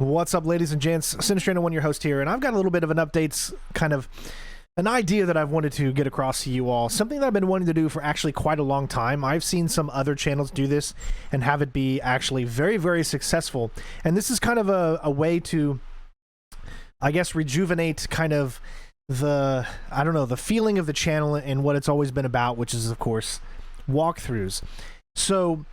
What's up, ladies and gents? Sinistrainer1, your host here, and I've got a little bit of an updates, kind of an idea that I've wanted to get across to you all. Something that I've been wanting to do for actually quite a long time. I've seen some other channels do this and have it be actually very, very successful. And this is kind of a way to, I guess, rejuvenate kind of the, I don't know, the feeling of the channel and what it's always been about, which is, of course, walkthroughs. So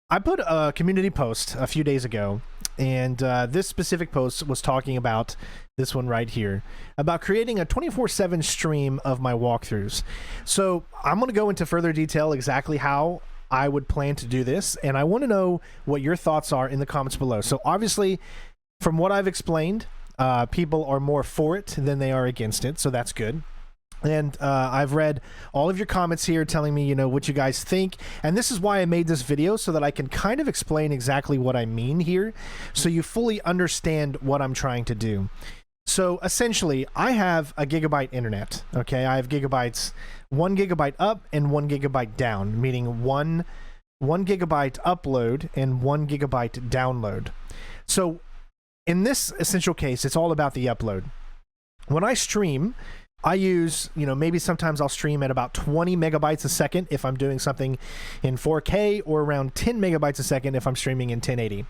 I put a community post a few days ago, and this specific post was talking about this one right here, about creating a 24/7 stream of my walkthroughs. So I'm going to go into further detail exactly how I would plan to do this, and I want to know what your thoughts are in the comments below. So obviously, from what I've explained, people are more for it than they are against it, so that's good. And I've read all of your comments here telling me, you know, what you guys think. And this is why I made this video, so that I can kind of explain exactly what I mean here, so you fully understand what I'm trying to do. So essentially, I have a gigabyte internet, okay? I have gigabytes, 1 gigabyte up and 1 gigabyte down, meaning one gigabyte upload and 1 gigabyte download. So in this essential case, it's all about the upload. When I stream, I use, you know, maybe sometimes I'll stream at about 20 megabytes a second if I'm doing something in 4K, or around 10 megabytes a second if I'm streaming in 1080.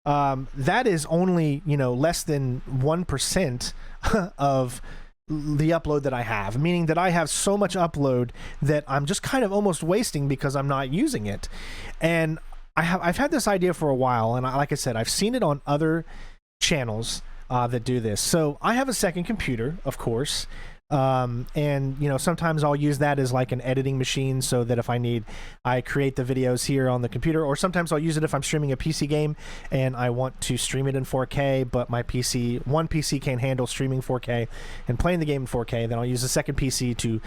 That is only, you know, less than 1% of the upload that I have, meaning that I have so much upload that I'm just kind of almost wasting because I'm not using it. And I've had this idea for a while, and like I said, I've seen it on other channels that do this. So I have a second computer, of course. And you know, sometimes I'll use that as like an editing machine, so that if I need, I create the videos here on the computer, or sometimes I'll use it if I'm streaming a PC game and I want to stream it in 4K, but my PC, one PC can't handle streaming 4K and playing the game in 4K, then I'll use a second PC to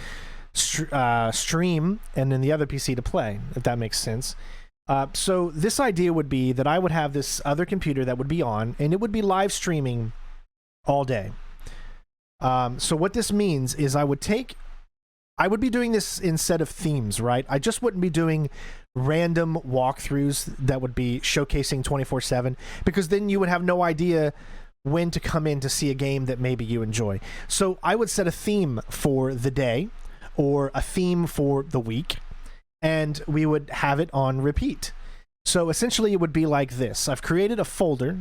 stream, and then the other PC to play, if that makes sense. So this idea would be that I would have this other computer that would be on, and it would be live streaming all day. So what this means is I would be doing this instead of themes, right? I just wouldn't be doing random walkthroughs that would be showcasing 24/7, because then you would have no idea when to come in to see a game that maybe you enjoy. So I would set a theme for the day, or a theme for the week, and we would have it on repeat. So essentially it would be like this. I've created a folder,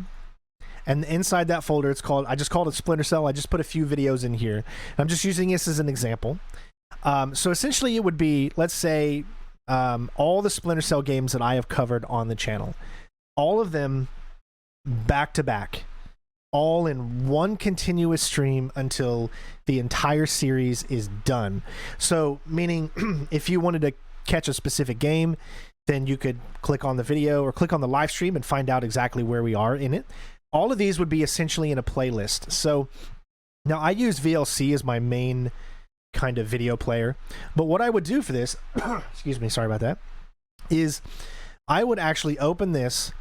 and inside that folder, I just called it Splinter Cell. I just put a few videos in here. I'm just using this as an example. So essentially it would be, let's say, all the Splinter Cell games that I have covered on the channel, all of them back to back, all in one continuous stream until the entire series is done. So meaning if you wanted to catch a specific game, then you could click on the video or click on the live stream and find out exactly where we are in it. All of these would be essentially in a playlist. So now I use VLC as my main kind of video player, but what I would do for this, excuse me, sorry about that, is I would actually open this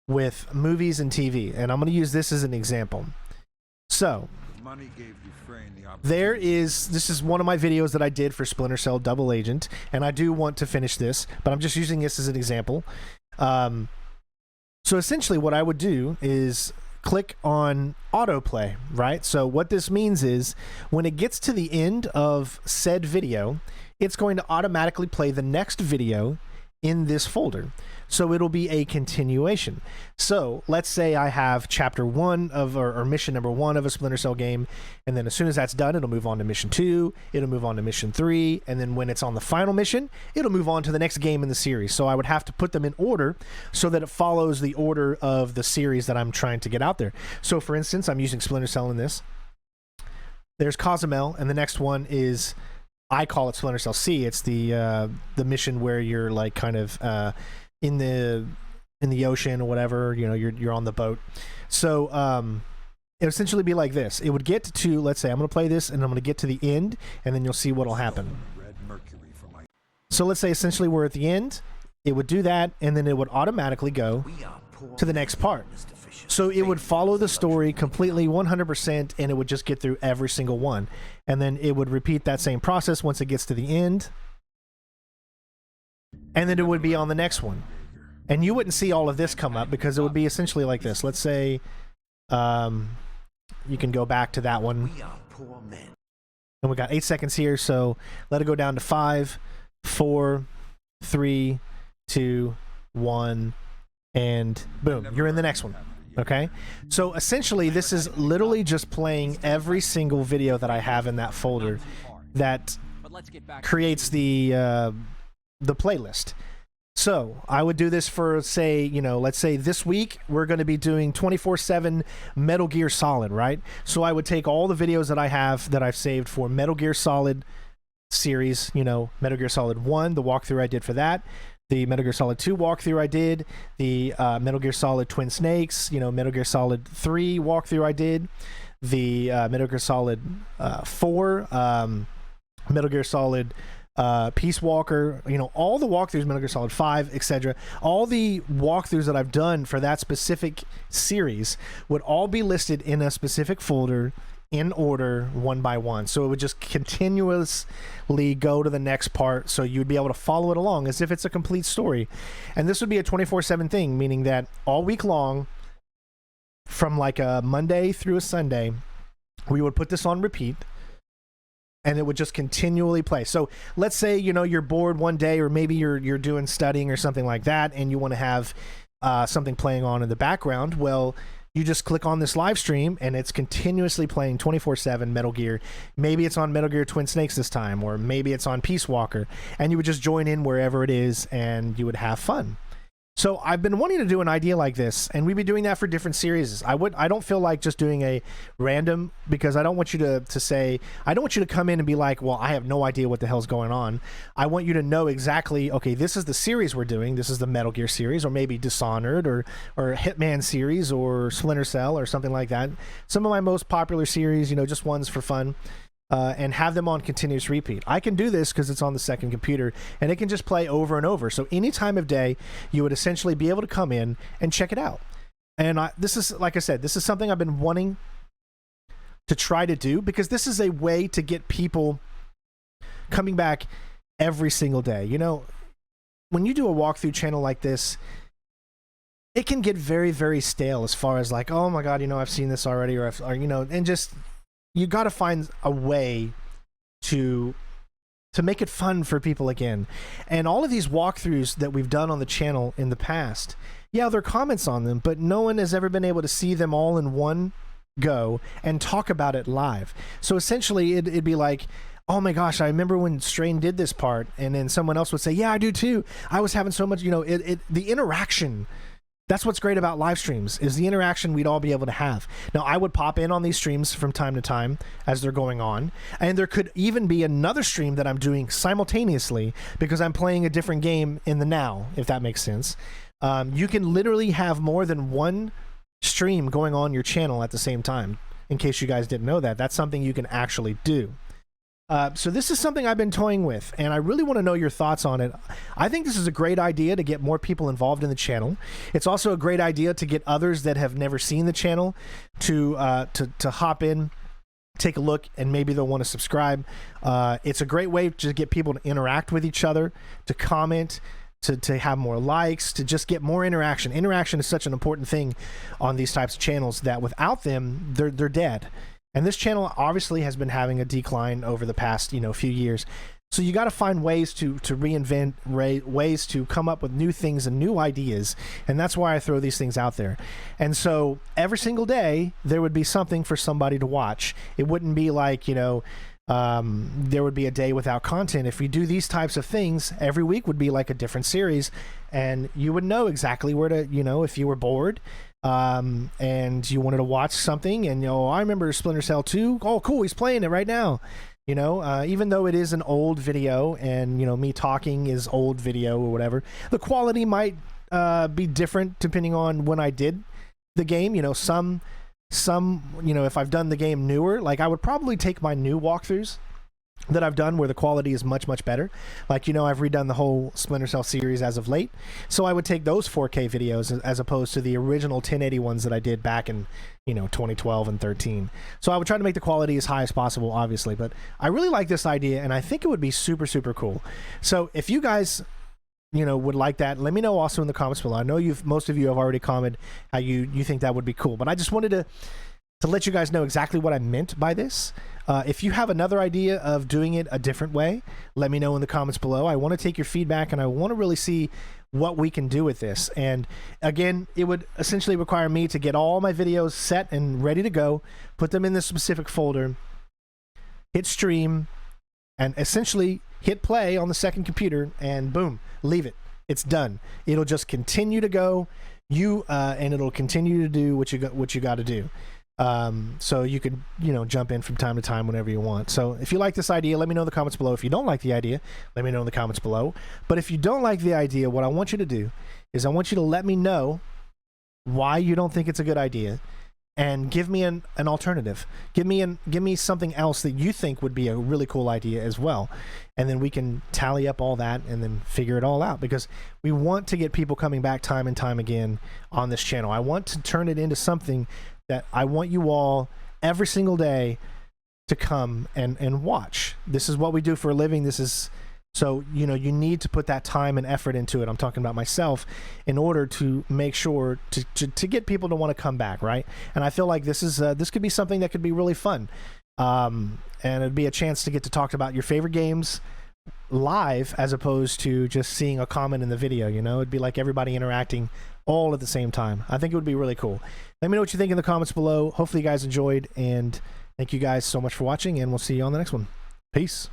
with movies and TV, and I'm going to use this as an example. So this is one of my videos that I did for Splinter Cell Double Agent, and I do want to finish this, but I'm just using this as an example. So essentially what I would do is click on autoplay, right? So what this means is when it gets to the end of said video, it's going to automatically play the next video in this folder. So it'll be a continuation. So let's say I have chapter 1 of, or mission number 1 of a Splinter Cell game, and then as soon as that's done, it'll move on to mission 2, it'll move on to mission 3, and then when it's on the final mission, it'll move on to the next game in the series. So I would have to put them in order so that it follows the order of the series that I'm trying to get out there. So for instance, I'm using Splinter Cell in this. There's Cozumel, and the next one is, I call it Splinter Cell C. It's the mission where you're like kind of in the ocean or whatever, you know, you're on the boat. So it would essentially be like this. It would get to, let's say I'm going to play this and I'm going to get to the end, and then you'll see what'll happen. So let's say essentially we're at the end. It would do that, and then it would automatically go to the next part. So it would follow the story completely 100%, and it would just get through every single one. And then it would repeat that same process once it gets to the end. And then it would be on the next one. And you wouldn't see all of this come up because it would be essentially like this. Let's say you can go back to that one. And we got 8 seconds here, so let it go down to 5, 4, 3, 2, 1, and boom, you're in the next one. Okay, so essentially this is literally just playing every single video that I have in that folder that creates the playlist. So I would do this for, say, you know, let's say this week we're going to be doing 24/7 Metal Gear Solid, right? So I would take all the videos that I have that I've saved for Metal Gear Solid series, you know, Metal Gear Solid 1, the walkthrough I did for that, the Metal Gear Solid 2 walkthrough I did, the Metal Gear Solid Twin Snakes, you know, Metal Gear Solid 3 walkthrough I did, the Metal Gear Solid 4, Metal Gear Solid Peace Walker, you know, all the walkthroughs, Metal Gear Solid 5, etc. All the walkthroughs that I've done for that specific series would all be listed in a specific folder in order, one by one. So it would just continuously go to the next part, so you'd be able to follow it along as if it's a complete story. And this would be a 24/7 thing, meaning that all week long, from like a Monday through a Sunday, we would put this on repeat, and it would just continually play. So let's say, you know, you're bored one day, or maybe you're doing studying or something like that, and you want to have something playing on in the background. Well, you just click on this live stream, and it's continuously playing 24/7 Metal Gear. Maybe it's on Metal Gear Twin Snakes this time, or maybe it's on Peace Walker, and you would just join in wherever it is, and you would have fun. So I've been wanting to do an idea like this, and we'd be doing that for different series. I don't feel like just doing a random, because I don't want you to say, I don't want you to come in and be like, well, I have no idea what the hell's going on. I want you to know exactly, okay, this is the series we're doing. This is the Metal Gear series, or maybe Dishonored, or Hitman series, or Splinter Cell, or something like that. Some of my most popular series, you know, just ones for fun. And have them on continuous repeat. I can do this because it's on the second computer, and it can just play over and over. So any time of day, you would essentially be able to come in and check it out. And this is, like I said, this is something I've been wanting to try to do, because this is a way to get people coming back every single day. You know, when you do a walkthrough channel like this, it can get very, very stale as far as like, oh my God, you know, I've seen this already, or you know, and just, you got to find a way to make it fun for people again. And all of these walkthroughs that we've done on the channel in the past, yeah, there are comments on them, but no one has ever been able to see them all in one go and talk about it live. So essentially it'd be like, oh my gosh, I remember when Strain did this part, and then someone else would say, yeah, I do too. I was having so much, you know, the interaction. That's what's great about live streams, is the interaction we'd all be able to have. Now, I would pop in on these streams from time to time as they're going on, and there could even be another stream that I'm doing simultaneously because I'm playing a different game in the now, if that makes sense. You can literally have more than one stream going on your channel at the same time. In case you guys didn't know that, that's something you can actually do. So this is something I've been toying with, and I really want to know your thoughts on it. I think this is a great idea to get more people involved in the channel. It's also a great idea to get others that have never seen the channel to hop in, take a look, and maybe they'll want to subscribe. It's a great way to get people to interact with each other, to comment, to have more likes, to just get more interaction. Interaction is such an important thing on these types of channels that without them, they're dead. And this channel obviously has been having a decline over the past, you know, few years. So you got to find ways to reinvent, ways to come up with new things and new ideas. And that's why I throw these things out there. And so every single day, there would be something for somebody to watch. It wouldn't be like, you know, there would be a day without content. If we do these types of things, every week would be like a different series. And you would know exactly where to, you know, if you were bored, and you wanted to watch something, and, you know, I remember Splinter Cell 2. Oh, cool, he's playing it right now. You know, even though it is an old video, and, you know, me talking is old video or whatever, the quality might be different depending on when I did the game. You know, some, you know, if I've done the game newer, like I would probably take my new walkthroughs that I've done where the quality is much, much better. Like, you know, I've redone the whole Splinter Cell series as of late. So I would take those 4K videos as opposed to the original 1080 ones that I did back in, you know, 2012 and 13. So I would try to make the quality as high as possible, obviously. But I really like this idea, and I think it would be super, super cool. So if you guys would like that, let me know also in the comments below. I know most of you have already commented how you think that would be cool, but I just wanted to let you guys know exactly what I meant by this. If you have another idea of doing it a different way, let me know in the comments below. I want to take your feedback, and I want to really see what we can do with this. And again, it would essentially require me to get all my videos set and ready to go, put them in this specific folder, hit stream, and essentially hit play on the second computer, and boom, leave it. It's done. It'll just continue to go, and it'll continue to do what you got to do. So you could, jump in from time to time whenever you want. So if you like this idea, let me know in the comments below. If you don't like the idea, let me know in the comments below. But if you don't like the idea, what I want you to do is I want you to let me know why you don't think it's a good idea, and give me an alternative. Give me something else that you think would be a really cool idea as well. And then we can tally up all that and then figure it all out, because we want to get people coming back time and time again on this channel. I want to turn it into something that I want you all every single day to come and watch. This is what we do for a living. This is, so you need to put that time and effort into it. I'm talking about myself, in order to make sure to get people to want to come back, right? And I feel like this could be something that could be really fun, and it'd be a chance to get to talk about your favorite games live, as opposed to just seeing a comment in the video. It'd be like everybody interacting all at the same time. I think it would be really cool. Let me know what you think in the comments below. Hopefully you guys enjoyed, and thank you guys so much for watching, and we'll see you on the next one. Peace.